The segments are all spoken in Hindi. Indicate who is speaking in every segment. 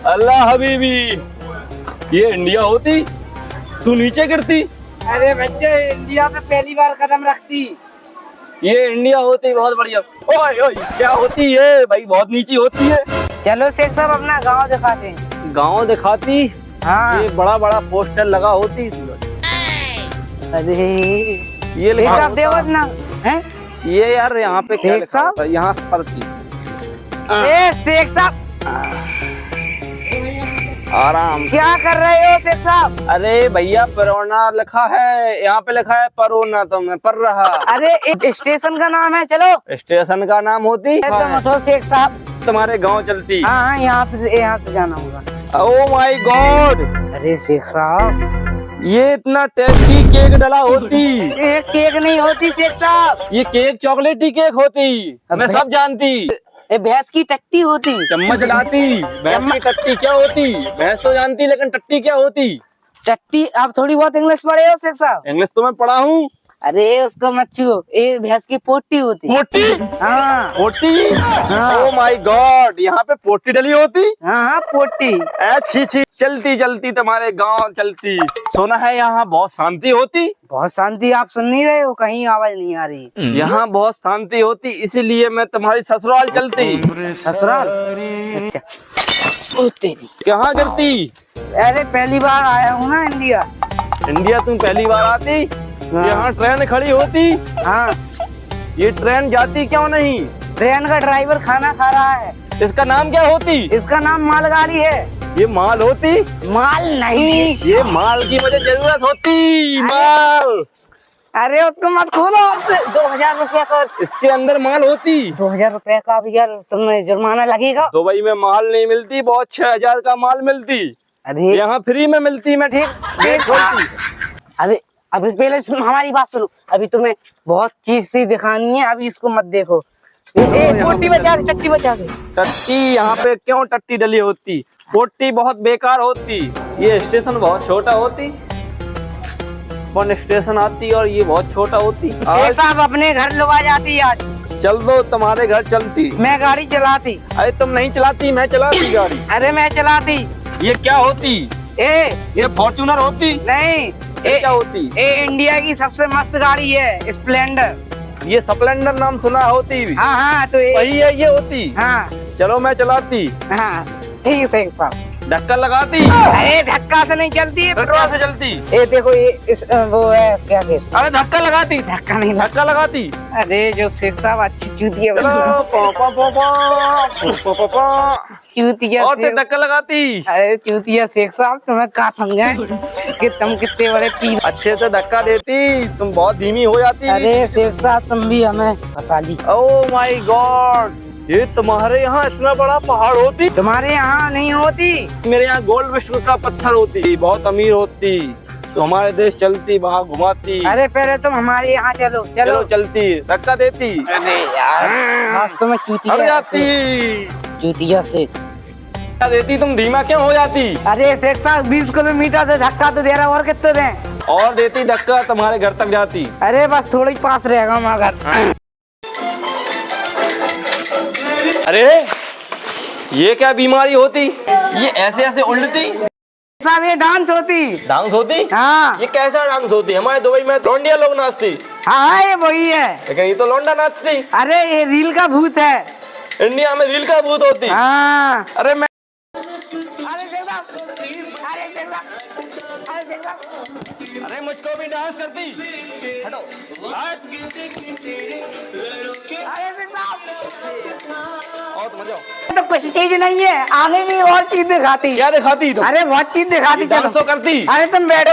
Speaker 1: अल्लाह हबीबी, ये इंडिया होती तू नीचे गिरती।
Speaker 2: अरे बच्चे, इंडिया में पहली बार कदम रखती।
Speaker 1: ये इंडिया होती बहुत बढ़िया। ओए ओए क्या होती है भाई, बहुत नीची होती है।
Speaker 2: चलो शेख साहब अपना गांव दिखाते हैं।
Speaker 1: गाँव दिखाती।
Speaker 2: हाँ।
Speaker 1: ये बड़ा बड़ा पोस्टर लगा होती।
Speaker 2: अरे
Speaker 1: ये
Speaker 2: शेख
Speaker 1: लिखा
Speaker 2: साहब देखो ना है।
Speaker 1: ये यार यहाँ पे क्या
Speaker 2: शेख
Speaker 1: लिखा
Speaker 2: साहब?
Speaker 1: होता है? यहाँ पर थी।
Speaker 2: ए शेख साहब,
Speaker 1: आराम।
Speaker 2: क्या कर रहे हो शेख साहब?
Speaker 1: अरे भैया परोना लिखा है, यहाँ पे लिखा है परोना, तो मैं पढ़ रहा।
Speaker 2: अरे एक स्टेशन का नाम है, चलो।
Speaker 1: स्टेशन का नाम होती।
Speaker 2: तुम उठो शेख साहब।
Speaker 1: तुम्हारे गांव चलती।
Speaker 2: हाँ हाँ, यहाँ से जाना होगा।
Speaker 1: ओ माय गॉड,
Speaker 2: अरे शेख साहब,
Speaker 1: ये इतना टेस्टी केक डला होती।
Speaker 2: ये केक नहीं होती शेख साहब,
Speaker 1: ये केक चॉकलेटी केक होती। मैं सब जानती।
Speaker 2: ये भैंस की टट्टी होती।
Speaker 1: चम्मच लाती। भैंस की टट्टी क्या होती? भैंस तो जानती, लेकिन टट्टी क्या होती?
Speaker 2: टट्टी, आप थोड़ी बहुत इंग्लिश पढ़े हो शेख साहब?
Speaker 1: इंग्लिश तो मैं पढ़ा हूँ।
Speaker 2: अरे उसको मत छुओ, ये भैंस की पोटी होती।
Speaker 1: पोटी?
Speaker 2: हाँ
Speaker 1: पोटी?
Speaker 2: हाँ।
Speaker 1: ओ माय गॉड, यहाँ पे पोटी डली होती।
Speaker 2: हाँ हाँ पोटी।
Speaker 1: अच्छी छी, चलती चलती तुम्हारे गांव चलती। सुना है यहाँ बहुत शांति होती।
Speaker 2: बहुत शांति, आप सुन नहीं रहे हो? कहीं आवाज नहीं आ रही।
Speaker 1: यहाँ बहुत शांति होती, इसीलिए मैं तुम्हारी ससुराल चलती।
Speaker 2: ससुराल? अच्छा। ओ तेरी।
Speaker 1: कहाँ गिरती?
Speaker 2: अरे पहली बार आया हूँ ना इंडिया।
Speaker 1: इंडिया तुम पहली बार आती?
Speaker 2: हाँ।
Speaker 1: यहाँ ट्रेन खड़ी होती।
Speaker 2: हाँ।
Speaker 1: ये ट्रेन जाती क्यों नहीं?
Speaker 2: ट्रेन का ड्राइवर खाना खा रहा है।
Speaker 1: इसका नाम क्या होती?
Speaker 2: इसका नाम मालगाड़ी है।
Speaker 1: ये माल होती?
Speaker 2: माल नहीं,
Speaker 1: ये माल की मुझे जरूरत होती। माल।
Speaker 2: अरे उसको मत खोलो, आपसे 2000 रुपया का।
Speaker 1: इसके अंदर माल होती।
Speaker 2: 2000 रुपया का भी यार तुम्हें जुर्माना लगेगा।
Speaker 1: दुबई में माल नहीं मिलती, बहुत 6000 का माल मिलती।
Speaker 2: अरे
Speaker 1: यहाँ फ्री में मिलती। मैं ठीक खोलती।
Speaker 2: अरे अभी पहले हमारी बात सुनो, अभी तुम्हें बहुत चीज सी दिखानी है, अभी इसको मत देखो। पोटी बचा के, टट्टी बचा के।
Speaker 1: टट्टी यहाँ पे क्यों टट्टी डली होती? पोटी बहुत बेकार होती। ये स्टेशन बहुत छोटा होती। कौन स्टेशन आती और ये बहुत छोटा होती। आज
Speaker 2: साहब अपने घर लुआ जाती आज।
Speaker 1: चल दो, तुम्हारे घर चलती।
Speaker 2: मैं गाड़ी चलाती।
Speaker 1: अरे तुम नहीं चलाती, मैं चलाती गाड़ी।
Speaker 2: अरे मैं चलाती।
Speaker 1: ये क्या होती?
Speaker 2: ये
Speaker 1: फॉर्च्यूनर होती?
Speaker 2: नहीं,
Speaker 1: ये क्या होती?
Speaker 2: ये इंडिया की सबसे मस्त गाड़ी है, स्प्लेंडर।
Speaker 1: ये स्प्लेंडर नाम सुना होती।
Speaker 2: हाँ हाँ, तो
Speaker 1: वही है ये होती।
Speaker 2: हाँ
Speaker 1: चलो मैं चलाती।
Speaker 2: हाँ ठीक है शेख साहब।
Speaker 1: धक्का लगाती।
Speaker 2: अरे धक्का से नहीं चलती है,
Speaker 1: पेट्रोल से चलती।
Speaker 2: ये देखो, ये वो है क्या कहते।
Speaker 1: अरे धक्का लगाती।
Speaker 2: धक्का नहीं लगा।
Speaker 1: धक्का लगाती।
Speaker 2: अरे जो शेख साहब अच्छी चूतिया
Speaker 1: चलो, पा, पा, पा, पा, पा, पा, पा।
Speaker 2: चूतिया
Speaker 1: और फिर धक्का लगाती।
Speaker 2: अरे चूतिया शेख साहब, तुम्हें क्या समझाएं कि तुम कितने बड़े पी।
Speaker 1: अच्छे से धक्का देती, तुम बहुत धीमी हो जाती।
Speaker 2: अरे शेख साहब, तुम भी हमें फंसा ली।
Speaker 1: ओह माय गॉड, ये तुम्हारे यहाँ इतना बड़ा पहाड़ होती?
Speaker 2: तुम्हारे यहाँ नहीं होती।
Speaker 1: मेरे यहाँ गोल्ड विश्व का पत्थर होती, बहुत अमीर होती, तो हमारे देश चलती, वहाँ घुमाती।
Speaker 2: अरे पहले तुम हमारे यहाँ चलो।
Speaker 1: चलो चलती, धक्का देती।
Speaker 2: अरे यार, बस तुम्हें चूतिया
Speaker 1: जाती।
Speaker 2: चूतिया से
Speaker 1: धक्का देती, तुम धीमा क्यों हो जाती?
Speaker 2: अरे शेख साहब 20 किलोमीटर से धक्का तो दे रहा, और कितने दें?
Speaker 1: और देती धक्का, तुम्हारे घर तक जाती।
Speaker 2: अरे बस थोड़ा ही पास रहेगा हमारा घर।
Speaker 1: अरे ये क्या बीमारी होती? ये ऐसे ऐसे उल्टती।
Speaker 2: साहब ये डांस होती।
Speaker 1: डांस होती?
Speaker 2: हाँ।
Speaker 1: ये कैसा डांस होती? हमारे दुबई में लौंडिया लोग नाचती।
Speaker 2: हाँ ये वही है,
Speaker 1: लेकिन ये तो लौंडा नाचती।
Speaker 2: अरे ये रील का भूत है।
Speaker 1: इंडिया में रील का भूत होती।
Speaker 2: हाँ।
Speaker 1: अरे मैं अरे मुझको भी डांस करती। हटो। और तुम जाओ।
Speaker 2: तो कुछ चीज नहीं है, आगे भी और चीज दिखाती।
Speaker 1: क्या दिखाती तुम?
Speaker 2: अरे बहुत चीज दिखाती। चलो
Speaker 1: डांस तो करती।
Speaker 2: अरे तुम बैठो।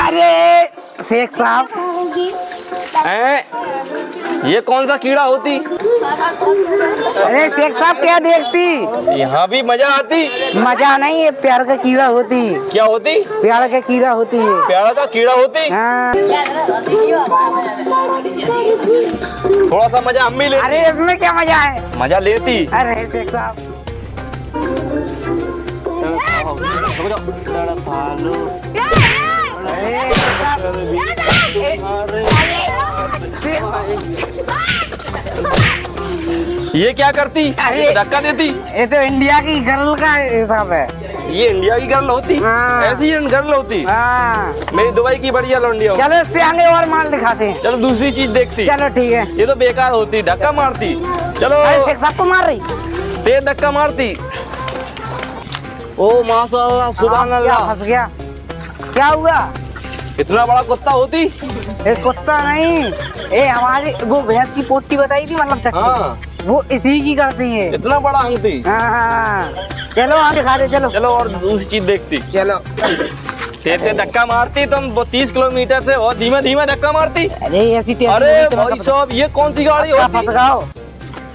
Speaker 2: अरे शेख साहब,
Speaker 1: ये कौन सा कीड़ा होती?
Speaker 2: अरे शेख साहब क्या देखती?
Speaker 1: यहाँ भी मजा आती।
Speaker 2: मजा नहीं, ये प्यार का कीड़ा होती।
Speaker 1: क्या होती?
Speaker 2: प्यार का कीड़ा होती है।
Speaker 1: प्यारा का कीड़ा होती।
Speaker 2: हाँ।
Speaker 1: थोड़ा सा मजा हम भी लेती।
Speaker 2: अरे इसमें क्या मजा है?
Speaker 1: मजा लेती।
Speaker 2: अरे शेख साहब,
Speaker 1: भालो
Speaker 2: अरे शेख साहब,
Speaker 1: ये क्या करती?
Speaker 2: अरे!
Speaker 1: ये धक्का देती?
Speaker 2: ये तो इंडिया की गर्ल का हिसाब है।
Speaker 1: ये इंडिया की गर्ल होती?
Speaker 2: हाँ।
Speaker 1: ऐसी ही गर्ल होती?
Speaker 2: हाँ
Speaker 1: मेरी दुबई की बढ़िया लौंडिया होती।
Speaker 2: चलो इससे आगे और माल दिखाते हैं।
Speaker 1: चलो दूसरी चीज देखती।
Speaker 2: चलो ठीक है।
Speaker 1: ये तो बेकार होती, धक्का मारती। चलो
Speaker 2: अरे शेख साहब को मार रही।
Speaker 1: तेज धक्का मारती। ओ माशाल्लाह, सुभान
Speaker 2: क्या
Speaker 1: अल्लाह।
Speaker 2: फंस गया? क्या हुआ?
Speaker 1: इतना बड़ा कुत्ता होती?
Speaker 2: ये कुत्ता नहीं, ये हमारी वो भैंस की पोटी बताई थी, मतलब टट्टी।
Speaker 1: हाँ।
Speaker 2: वो इसी की करती है।
Speaker 1: इतना बड़ा अंग थी?
Speaker 2: हाँ। चलो हम दिखा दे। चलो
Speaker 1: चलो और दूसरी चीज देखती।
Speaker 2: चलो।
Speaker 1: तेज धक्का मारती तुम, वो 30 किलोमीटर से, और धीमे धीमे धक्का मारती।
Speaker 2: अरे ऐसी तेज
Speaker 1: अरे
Speaker 2: नहीं, तुम्हें
Speaker 1: भाई
Speaker 2: तो पता-
Speaker 1: साहब, ये कौन सी गाड़ी
Speaker 2: क्या
Speaker 1: होती?
Speaker 2: फंस गए हो?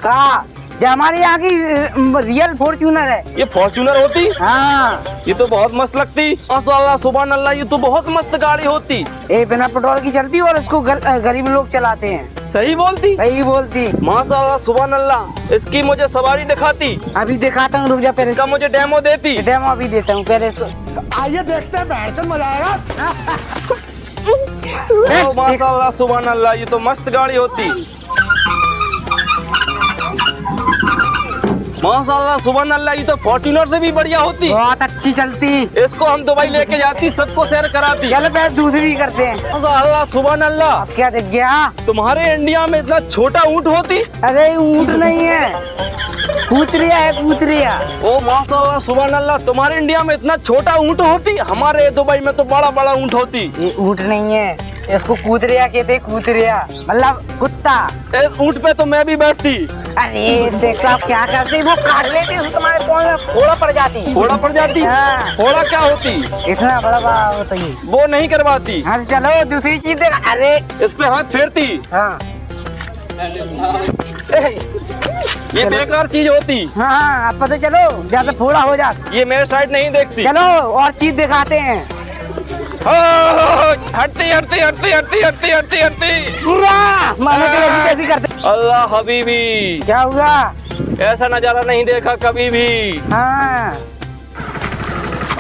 Speaker 2: कहा जो हमारे यहाँ की रियल फॉर्च्यूनर है।
Speaker 1: ये फॉर्च्यूनर होती?
Speaker 2: हाँ।
Speaker 1: ये तो बहुत मस्त लगती। माशाल्लाह, सुभान अल्लाह, ये तो बहुत मस्त गाड़ी होती।
Speaker 2: ये बिना पेट्रोल की चलती और इसको गरीब लोग चलाते हैं।
Speaker 1: सही बोलती?
Speaker 2: सही बोलती।
Speaker 1: माशाल्लाह, सुभान अल्लाह। इसकी मुझे सवारी दिखाती,
Speaker 2: अभी दिखाता हूँ, रुक जा पहले।
Speaker 1: इसका मुझे डेमो देती।
Speaker 2: डेमो अभी देता हूँ पहले इसको।
Speaker 3: आइए देखते हैं, बैठ कर मजा आएगा।
Speaker 1: ओ माशाल्लाह, सुभान अल्लाह, ये तो मस्त गाड़ी होती। माशाल्लाह, सुभान अल्लाह, ये तो फॉर्च्यूनर से भी बढ़िया होती।
Speaker 2: बहुत अच्छी चलती।
Speaker 1: इसको हम दुबई लेके जाती, सबको सैर कराती।
Speaker 2: चलो पहले दूसरी करते हैं।
Speaker 1: माशाल्लाह, सुभान अल्लाह।
Speaker 2: अब क्या दिख गया?
Speaker 1: तुम्हारे इंडिया में इतना छोटा ऊँट होती?
Speaker 2: अरे ऊँट नहीं है, कूतरिया है, कूतरिया।
Speaker 1: ओ माशाल्लाह, सुभान अल्लाह, तुम्हारे इंडिया में इतना छोटा ऊँट होती? हमारे दुबई में तो बड़ा बड़ा ऊँट होती।
Speaker 2: ये ऊँट नहीं है, इसको कूतरिया कहते हैं, कूतरिया मतलब कुत्ता।
Speaker 1: इस ऊँट पे तो मैं भी बैठती।
Speaker 2: अरे देख आप क्या करते, वो काट लेते, तुम्हारे पाँव में फोड़ा पड़ जाती।
Speaker 1: फोड़ा पड़ जाती?
Speaker 2: हाँ।
Speaker 1: फोड़ा क्या होती?
Speaker 2: इतना बड़ा बड़ा होता है।
Speaker 1: वो नहीं करवाती।
Speaker 2: हाँ तो चलो दूसरी चीज देख। अरे
Speaker 1: इस पे हाथ फेरती।
Speaker 2: हाँ
Speaker 1: ये बेकार चीज होती।
Speaker 2: हाँ अब पता चलो, ज्यादा फोड़ा हो जाता।
Speaker 1: ये मेरे साइड नहीं देखती।
Speaker 2: चलो और चीज दिखाते हैं।
Speaker 1: हटती हटती हटती हटती हटती हटती हटती।
Speaker 2: पूरा मानो तो ऐसी कैसी करते।
Speaker 1: अल्लाह हबीबी,
Speaker 2: क्या हुआ?
Speaker 1: ऐसा नजारा नहीं देखा कभी भी।
Speaker 2: हाँ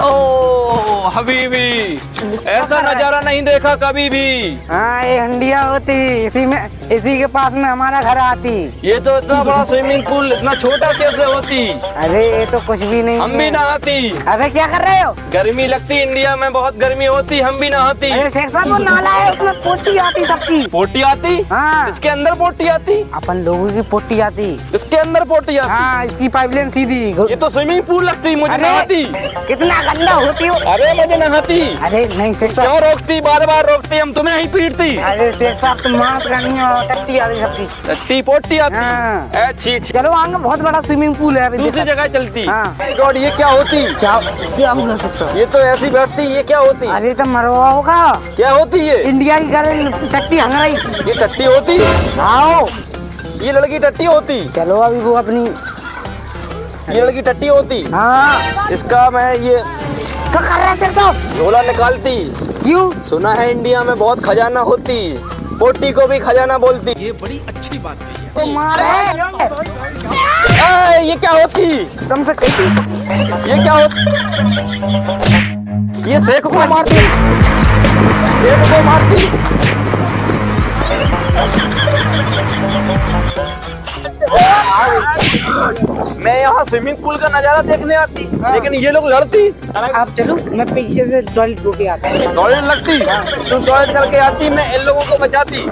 Speaker 1: ओ हबीबी, ऐसा नजारा नहीं देखा कभी भी।
Speaker 2: हाँ ये हंडिया होती, इसी के पास में हमारा घर आती।
Speaker 1: ये तो इतना बड़ा स्विमिंग पूल इतना छोटा कैसे होती?
Speaker 2: अरे ये तो कुछ भी नहीं
Speaker 1: हम भी
Speaker 2: है।
Speaker 1: नहाती।
Speaker 2: अबे क्या कर रहे हो?
Speaker 1: गर्मी लगती, इंडिया में बहुत गर्मी होती, हम भी नहाती।
Speaker 2: अरे शेख साहब वो नाला है, उसमें पोटी आती सबकी।
Speaker 1: पोटी आती?
Speaker 2: हाँ
Speaker 1: इसके अंदर पोटी आती?
Speaker 2: अपन लोगों की पोटी आती।
Speaker 1: इसके अंदर पोटी आती?
Speaker 2: हाँ इसकी पाइपलाइन सीधी।
Speaker 1: ये तो स्विमिंग पूल लगती, मुझे
Speaker 2: अरे
Speaker 1: नहाती।
Speaker 2: कितना गंदा होती हो।
Speaker 1: अरे मुझे नहाती।
Speaker 2: अरे नहीं शेख साहब।
Speaker 1: क्यों रोकती, बार बार रोकती, हम तुम्हें ही पीटती।
Speaker 2: अरे शेख साहब तुम मानस करनी हो, टट्टी आती सबकी।
Speaker 1: टी पोटी आती?
Speaker 2: हाँ।
Speaker 1: अच्छी अच्छी।
Speaker 2: चलो आगे बहुत बड़ा स्विमिंग पूल है अभी।
Speaker 1: दूसरी
Speaker 2: देखा-
Speaker 1: जगह चलती।
Speaker 2: हाँ।
Speaker 1: गॉड, ये क्या होती?
Speaker 2: क्या होगा शेख साहब?
Speaker 1: ये तो ऐसी बैठती, ये क्या होती?
Speaker 2: अरे तो मरवा होगा।
Speaker 1: क्या होती ये?
Speaker 2: इंडिया की गर्ल टट्टी हंग रही।
Speaker 1: ये टट्टी होती?
Speaker 2: आओ
Speaker 1: ये लड़की टट्टी होती?
Speaker 2: चलो अभी वो अपनी।
Speaker 1: ये लड़की टट्टी होती?
Speaker 2: हाँ
Speaker 1: इसका मैं ये
Speaker 2: क्या कर रहे हैं शेख साहब?
Speaker 1: झोला निकालती।
Speaker 2: क्यों?
Speaker 1: सुना है इंडिया में बहुत खजाना होती, पोटी को भी खजाना बोलती।
Speaker 2: तो मारे
Speaker 1: ये क्या होती?
Speaker 2: तुमसे कहती।
Speaker 1: ये क्या होती? ये शेख को मारती, शेख को मारती। मैं यहाँ स्विमिंग पूल का नजारा देखने आती, लेकिन ये लोग लड़ती।
Speaker 2: आप चलो, मैं पीछे से टॉयलेट होके आता हूँ।
Speaker 1: टॉयलेट लगती, तुम टॉयलेट करके आती, मैं इन लोगों को बचाती।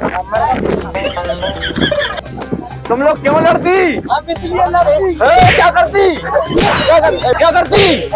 Speaker 1: तुम लोग क्यों लड़ती?
Speaker 3: अब इसलिए लड़ती।
Speaker 1: क्या करती? क्या करती?